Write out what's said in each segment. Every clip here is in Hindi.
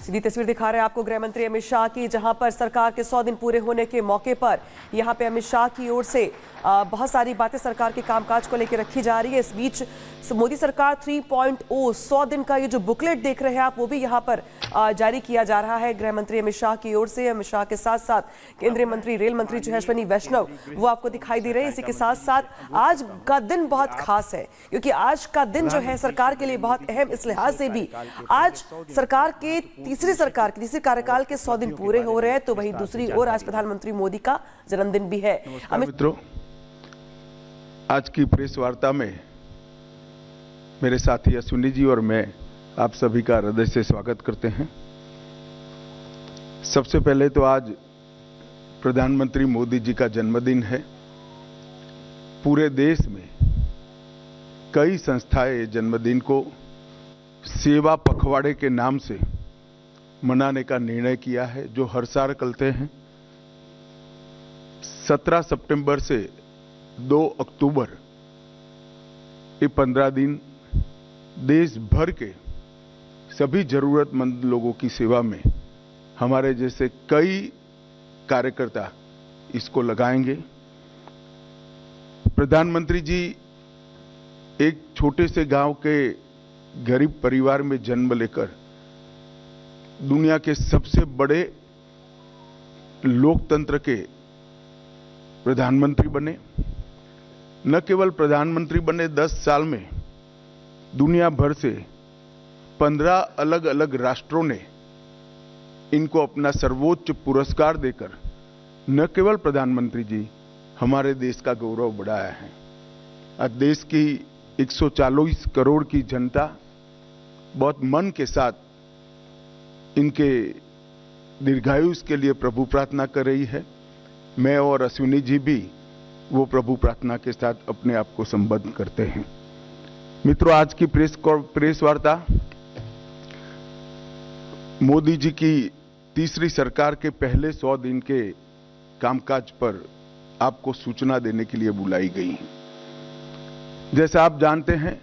सीधी तस्वीर दिखा रहे हैं आपको गृह मंत्री अमित शाह की, जहां पर सरकार के 100 दिन पूरे होने के मौके पर यहां पे अमित शाह की ओर से बहुत सारी बातें सरकार के कामकाज को लेकर रखी जा रही है। इस बीच मोदी सरकार 3.0 100 दिन का ये जो बुकलेट देख रहे हैं आप, वो भी यहां पर जारी किया जा रहा है गृह मंत्री अमित शाह की ओर से। अमित शाह के साथ साथ केंद्रीय मंत्री रेल मंत्री जो है अश्विनी वैष्णव, वो आपको दिखाई दे रहे हैं। इसी के साथ साथ आज का दिन बहुत खास है, क्योंकि आज का दिन जो है सरकार के लिए बहुत अहम इस लिहाज से भी, आज सरकार के तीसरे कार्यकाल के 100 दिन पूरे हो रहे हैं। तो वहीं दूसरी ओर आज प्रधानमंत्री मोदी का जन्मदिन भी है। मित्रों, आज की प्रेस वार्ता में मेरे साथी अश्विनी जी और मैं आप सभी का हृदय से स्वागत करते हैं। सबसे पहले तो आज प्रधानमंत्री मोदी जी का जन्मदिन है। पूरे देश में कई संस्थाएं जन्मदिन को सेवा पखवाड़े के नाम से मनाने का निर्णय किया है, जो हर साल करते हैं। 17 सितंबर से 2 अक्टूबर, ये 15 दिन देश भर के सभी जरूरतमंद लोगों की सेवा में हमारे जैसे कई कार्यकर्ता इसको लगाएंगे। प्रधानमंत्री जी एक छोटे से गांव के गरीब परिवार में जन्म लेकर दुनिया के सबसे बड़े लोकतंत्र के प्रधानमंत्री बने। न केवल प्रधानमंत्री बने, 10 साल में दुनिया भर से 15 अलग अलग राष्ट्रों ने इनको अपना सर्वोच्च पुरस्कार देकर न केवल प्रधानमंत्री जी हमारे देश का गौरव बढ़ाया है। आज देश की 140 करोड़ की जनता बहुत मन के साथ इनके दीर्घायुष के लिए प्रभु प्रार्थना कर रही है। मैं और अश्विनी जी भी वो प्रभु प्रार्थना के साथ अपने आप को संबद्ध करते हैं। मित्रों, आज की प्रेस वार्ता मोदी जी की तीसरी सरकार के पहले 100 दिन के कामकाज पर आपको सूचना देने के लिए बुलाई गई है। जैसा आप जानते हैं,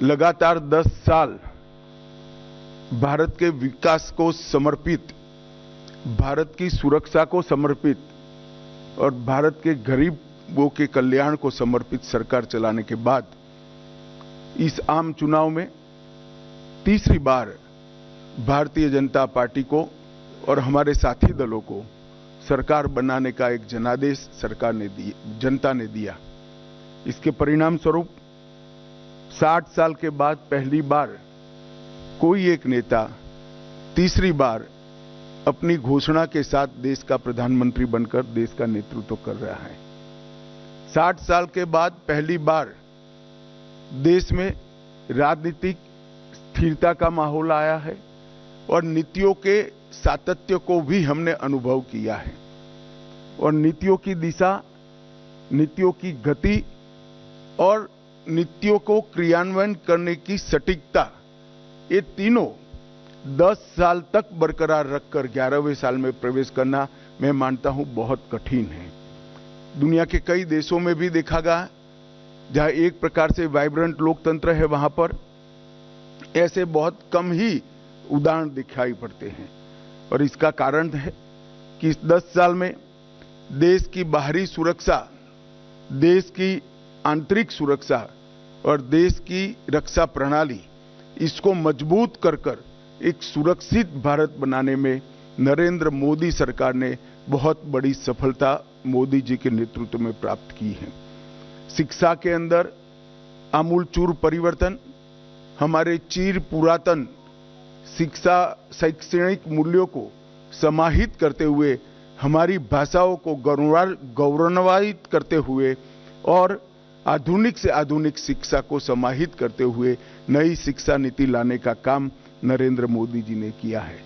लगातार 10 साल भारत के विकास को समर्पित, भारत की सुरक्षा को समर्पित और भारत के गरीबों के कल्याण को समर्पित सरकार चलाने के बाद इस आम चुनाव में तीसरी बार भारतीय जनता पार्टी को और हमारे साथी दलों को सरकार बनाने का एक जनादेश जनता ने दिया। इसके परिणाम स्वरूप 60 साल के बाद पहली बार कोई एक नेता तीसरी बार अपनी घोषणा के साथ देश का प्रधानमंत्री बनकर देश का नेतृत्व कर रहा है। 60 साल के बाद पहली बार देश में राजनीतिक स्थिरता का माहौल आया है और नीतियों के सातत्य को भी हमने अनुभव किया है। और नीतियों की दिशा, नीतियों की गति और नीतियों को क्रियान्वयन करने की सटीकता, ये तीनों 10 साल तक बरकरार रखकर 11वें साल में प्रवेश करना, मैं मानता हूं, बहुत कठिन है। दुनिया के कई देशों में भी देखा गया, जहां एक प्रकार से वाइब्रेंट लोकतंत्र है, वहां पर ऐसे बहुत कम ही उदाहरण दिखाई पड़ते हैं। और इसका कारण है कि इस 10 साल में देश की बाहरी सुरक्षा, देश की आंतरिक सुरक्षा और देश की रक्षा प्रणाली, इसको मजबूत कर एक सुरक्षित भारत बनाने में नरेंद्र मोदी सरकार ने बहुत बड़ी सफलता मोदी जी के नेतृत्व में प्राप्त की है। शिक्षा के अंदर आमूलचूल परिवर्तन, हमारे चिर पुरातन शिक्षा शैक्षणिक मूल्यों को समाहित करते हुए, हमारी भाषाओं को गौरवान्वित करते हुए और आधुनिक से आधुनिक शिक्षा को समाहित करते हुए नई शिक्षा नीति लाने का काम नरेंद्र मोदी जी ने किया है।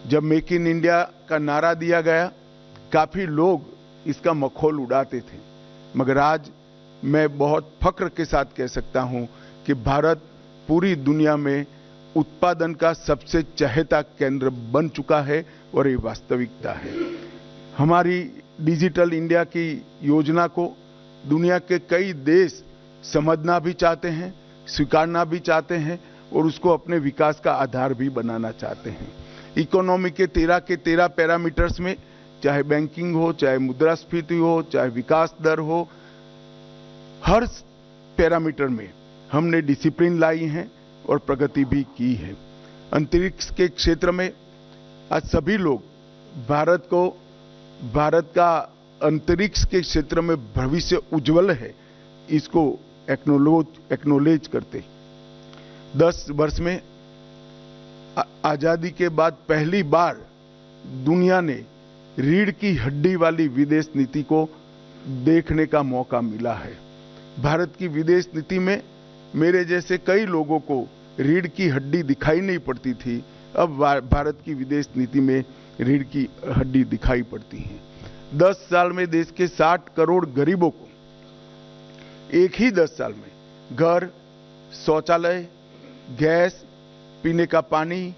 जब मेक इन इंडिया का नारा दिया गया, काफी लोग इसका मखौल उड़ाते थे, मगर आज मैं बहुत फख्र के साथ कह सकता हूं कि भारत पूरी दुनिया में उत्पादन का सबसे चहेता केंद्र बन चुका है और ये वास्तविकता है। हमारी डिजिटल इंडिया की योजना को दुनिया के कई देश समझना भी चाहते हैं, स्वीकारना भी चाहते हैं और उसको अपने विकास का आधार भी बनाना चाहते हैं। इकोनॉमी के 13 पैरामीटर्स में, चाहे बैंकिंग हो, चाहे मुद्रास्फीति हो, चाहे विकास दर हो, हर पैरामीटर में हमने डिसिप्लिन लाई है और प्रगति भी की है। अंतरिक्ष के क्षेत्र में आज सभी लोग भारत का अंतरिक्ष के क्षेत्र में भविष्य उज्जवल है, इसको एक्नोलेज करते 10 वर्ष में आजादी के बाद पहली बार दुनिया ने रीढ़ की हड्डी वाली विदेश नीति को देखने का मौका मिला है। भारत की विदेश नीति में मेरे जैसे कई लोगों को रीढ़ की हड्डी दिखाई नहीं पड़ती थी, अब भारत की विदेश नीति में रीढ़ की हड्डी दिखाई पड़ती है। 10 साल में देश के 60 करोड़ गरीबों को एक ही 10 साल में घर, शौचालय, गैस, पीने का पानी,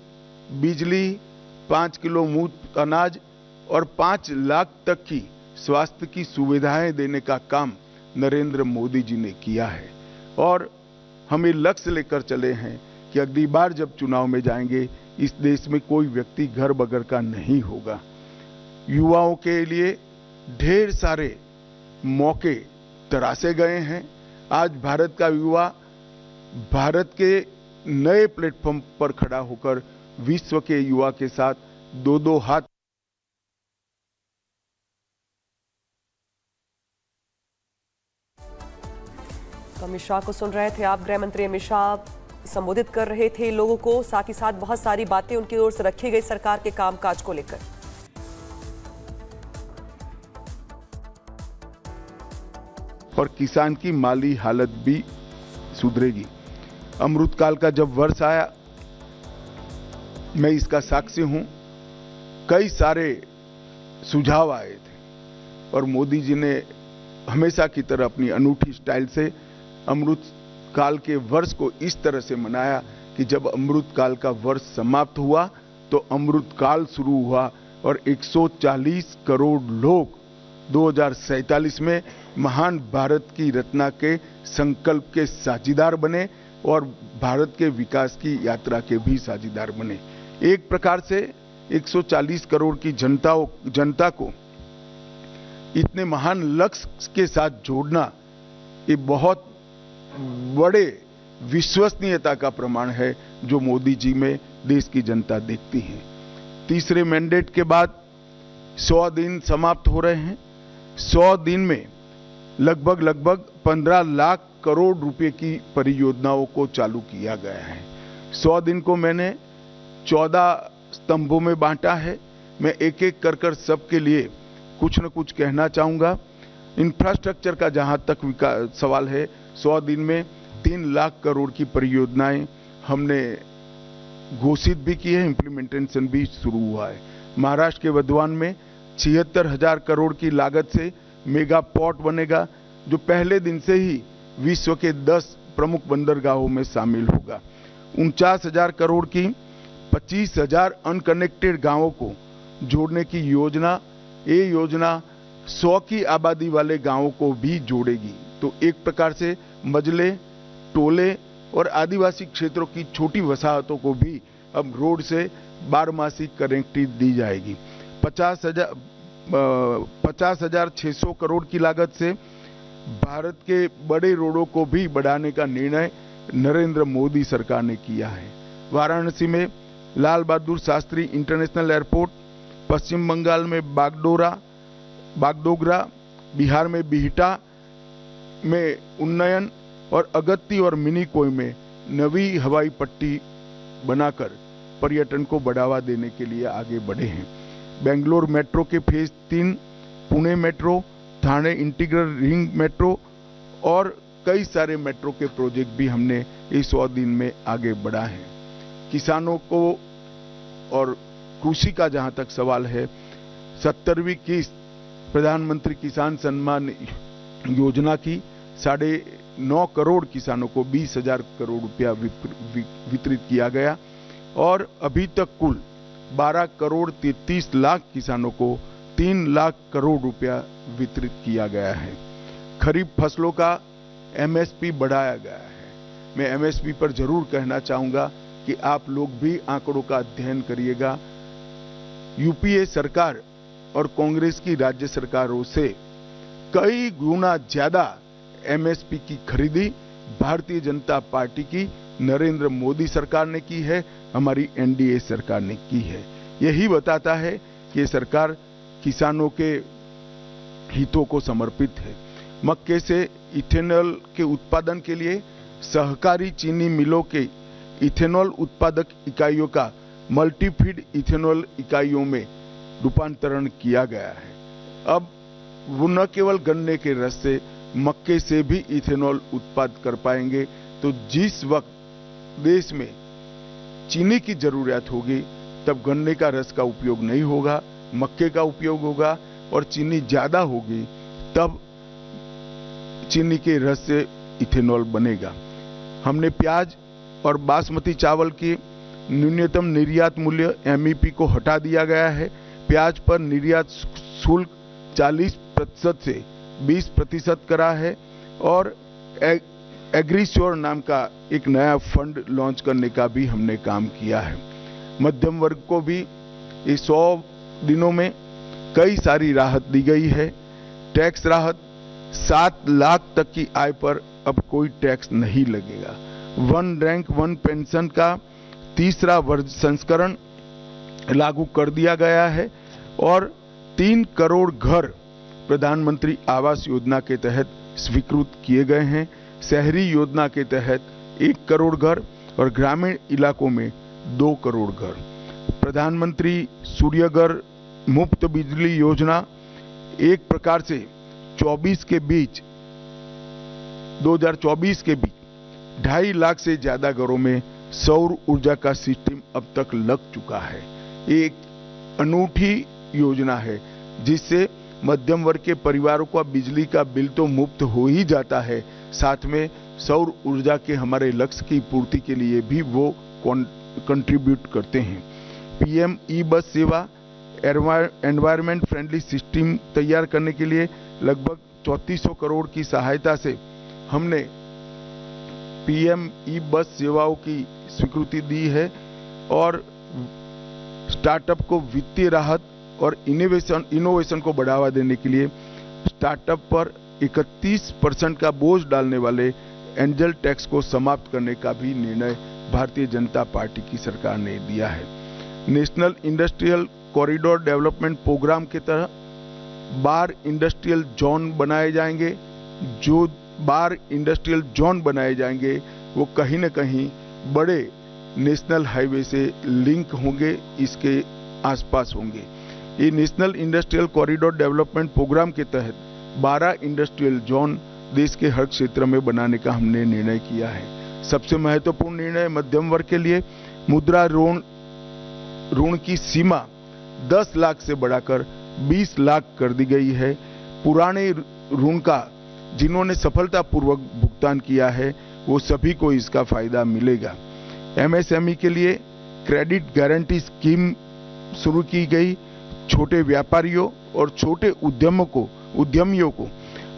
बिजली, 5 किलो मुफ्त अनाज और 5 लाख तक की स्वास्थ्य की सुविधाएं देने का काम नरेंद्र मोदी जी ने किया है। और हमें लक्ष्य लेकर चले हैं कि अगली बार जब चुनाव में जाएंगे, इस देश में कोई व्यक्ति घर बगैर का नहीं होगा। युवाओं के लिए ढेर सारे मौके तराशे गए हैं। आज भारत का युवा भारत के नए प्लेटफॉर्म पर खड़ा होकर विश्व के युवा के साथ दो हाथ। तो अमित शाह को सुन रहे थे आप। गृह मंत्री अमित शाह संबोधित कर रहे थे लोगों को, साथ ही साथ बहुत सारी बातें उनकी ओर से रखी गई सरकार के कामकाज को लेकर। और किसान की माली हालत भी सुधरेगी। अमृतकाल का जब वर्ष आया, मैं इसका साक्षी हूं, कई सारे सुझाव आए थे और मोदी जी ने हमेशा की तरह अपनी अनूठी स्टाइल से अमृतकाल के वर्ष को इस तरह से मनाया कि जब अमृतकाल का वर्ष समाप्त हुआ तो अमृतकाल शुरू हुआ और 140 करोड़ लोग 2047 में महान भारत की रचना के संकल्प के साझीदार बने और भारत के विकास की यात्रा के भी साझीदार बने। एक प्रकार से 140 करोड़ की जनता को इतने महान लक्ष्य के साथ जोड़ना, ये बहुत बड़े विश्वसनीयता का प्रमाण है जो मोदी जी में देश की जनता देखती है। तीसरे मैंडेट के बाद 100 दिन समाप्त हो रहे हैं। 100 दिन में लगभग 15 लाख करोड़ रुपए की परियोजनाओं को चालू किया गया है। 100 दिन को मैंने 14 स्तंभों में बांटा है। मैं एक एक कर सबके लिए कुछ न कुछ कहना चाहूंगा। इंफ्रास्ट्रक्चर का जहां तक सवाल है, 100 दिन में 3 लाख करोड़ की परियोजनाएं हमने घोषित भी की है, इंप्लीमेंटेशन भी शुरू हुआ है। महाराष्ट्र के वधवान में 76,000 करोड़ की लागत से मेगा पोर्ट बनेगा, जो पहले दिन से ही विश्व के 10 प्रमुख बंदरगाहों में शामिल होगा। 49,000 करोड़ की 25,000 अनकनेक्टेड गांवों को जोड़ने की योजना, ये योजना 100 की आबादी वाले गांवों को भी जोड़ेगी। तो एक प्रकार से मजले, टोले और आदिवासी क्षेत्रों की छोटी वसाहतों को भी अब रोड से 12मासी कनेक्टिविटी दी जाएगी। 50,600 करोड़ की लागत से भारत के बड़े रोडों को भी बढ़ाने का निर्णय नरेंद्र मोदी सरकार ने किया है। वाराणसी में लाल बहादुर शास्त्री इंटरनेशनल एयरपोर्ट, पश्चिम बंगाल में बागडोगरा, बिहार में बिहटा में उन्नयन और अगत्ती और मिनीकोय में नवी हवाई पट्टी बनाकर पर्यटन को बढ़ावा देने के लिए आगे बढ़े हैं। बेंगलोर मेट्रो के phase 3, Pune metro, Thane integral ring metro और कई सारे मेट्रो के प्रोजेक्ट भी हमने इस 100 दिन में आगे बढ़ा है। किसानों को और कृषि का जहां तक सवाल है, 70वीं किस्त प्रधानमंत्री किसान सम्मान योजना की 9.5 करोड़ किसानों को 20,000 करोड़ रुपया वितरित किया गया और अभी तक कुल 12 करोड़ 33 लाख किसानों को 3 लाख करोड़ रुपया वितरित किया गया है। खरीफ फसलों का MSP बढ़ाया गया है। मैं एमएसपी पर जरूर कहना चाहूंगा कि आप लोग भी आंकड़ों का अध्ययन करिएगा। यूपीए सरकार और कांग्रेस की राज्य सरकारों से कई गुना ज्यादा एमएसपी की खरीदी भारतीय जनता पार्टी की नरेंद्र मोदी सरकार ने की है, हमारी एनडीए सरकार ने की है। यही बताता है कि ये सरकार किसानों के हितों को समर्पित है। मक्के से इथेनॉल के उत्पादन के लिए सहकारी चीनी मिलों के इथेनॉल उत्पादक इकाइयों का मल्टीफीड इथेनॉल इकाइयों में रूपांतरण किया गया है। अब वो न केवल गन्ने के रस से, मक्के से भी इथेनॉल उत्पादन कर पाएंगे। तो जिस वक्त देश में चीनी की जरूरत होगी तब गन्ने का रस का उपयोग नहीं होगा, मक्के का उपयोग होगा, और चीनी ज्यादा होगी तब चीनी के रस से इथेनॉल बनेगा। हमने प्याज और बासमती चावल की न्यूनतम निर्यात मूल्य एमईपी को हटा दिया गया है। प्याज पर निर्यात शुल्क 40% से 20% करा है, और एग्रीश्योर नाम का एक नया फंड लॉन्च करने का भी हमने काम किया है। मध्यम वर्ग को भी इस 100 दिनों में कई सारी राहत दी गई है। टैक्स राहत, 7 लाख तक की आय पर अब कोई टैक्स नहीं लगेगा। वन रैंक वन पेंशन का तीसरा संस्करण लागू कर दिया गया है, और 3 करोड़ घर प्रधानमंत्री आवास योजना के तहत स्वीकृत किए गए हैं। शहरी योजना के तहत 1 करोड़ घर और ग्रामीण इलाकों में 2 करोड़ घर। प्रधानमंत्री सूर्यघर मुफ्त बिजली योजना एक प्रकार से 2024 के बीच 2.5 लाख से ज्यादा घरों में सौर ऊर्जा का सिस्टम अब तक लग चुका है। एक अनूठी योजना है जिससे मध्यम वर्ग के परिवारों का बिजली का बिल तो मुफ्त हो ही जाता है, साथ में सौर ऊर्जा के हमारे लक्ष्य की पूर्ति के लिए भी वो कंट्रीब्यूट करते हैं। पीएम ई बस सेवा एनवायरमेंट फ्रेंडली सिस्टम तैयार करने के लिए लगभग 3400 करोड़ की सहायता से हमने पीएम ई बस सेवाओं की स्वीकृति दी है, और स्टार्टअप को वित्तीय राहत और इनोवेशन को बढ़ावा देने के लिए स्टार्टअप पर 31% का बोझ डालने वाले एंजल टैक्स को समाप्त करने का भी निर्णय भारतीय जनता पार्टी की सरकार ने दिया है। National industrial corridor development programme के तहत 12 इंडस्ट्रियल जोन बनाए जाएंगे। जो 12 इंडस्ट्रियल जोन बनाए जाएंगे वो कहीं न कहीं बड़े नेशनल हाईवे से लिंक होंगे, इसके आसपास होंगे। ये national industrial corridor development programme के तहत 12 इंडस्ट्रियल जोन देश के हर क्षेत्र में बनाने का हमने निर्णय किया है। सबसे महत्वपूर्ण निर्णय मध्यम वर्ग के लिए मुद्रा ऋण की सीमा 10 लाख से बढ़ाकर 20 लाख कर दी गई है। पुराने ऋण का जिन्होंने सफलतापूर्वक भुगतान किया है वो सभी को इसका फायदा मिलेगा। एमएसएमई के लिए क्रेडिट गारंटी स्कीम शुरू की गई। छोटे व्यापारियों और छोटे उद्यमियों को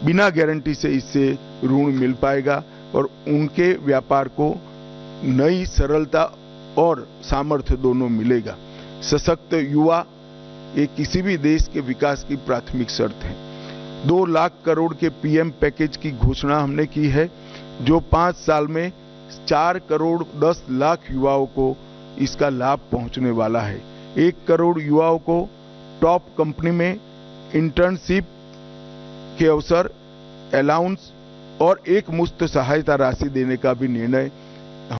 बिना गारंटी से इससे ऋण मिल पाएगा, और उनके व्यापार को नई सरलता और सामर्थ्य दोनों मिलेगा। सशक्त युवा एक किसी भी देश के विकास की प्राथमिक शर्त है। 2 लाख करोड़ के पीएम पैकेज की घोषणा हमने की है, जो 5 साल में 4 करोड़ 10 लाख युवाओं को इसका लाभ पहुंचने वाला है। 1 करोड़ युवाओं को टॉप कंपनी में इंटर्नशिप के अवसर, अलाउंस और एक मुश्त सहायता राशि देने का भी निर्णय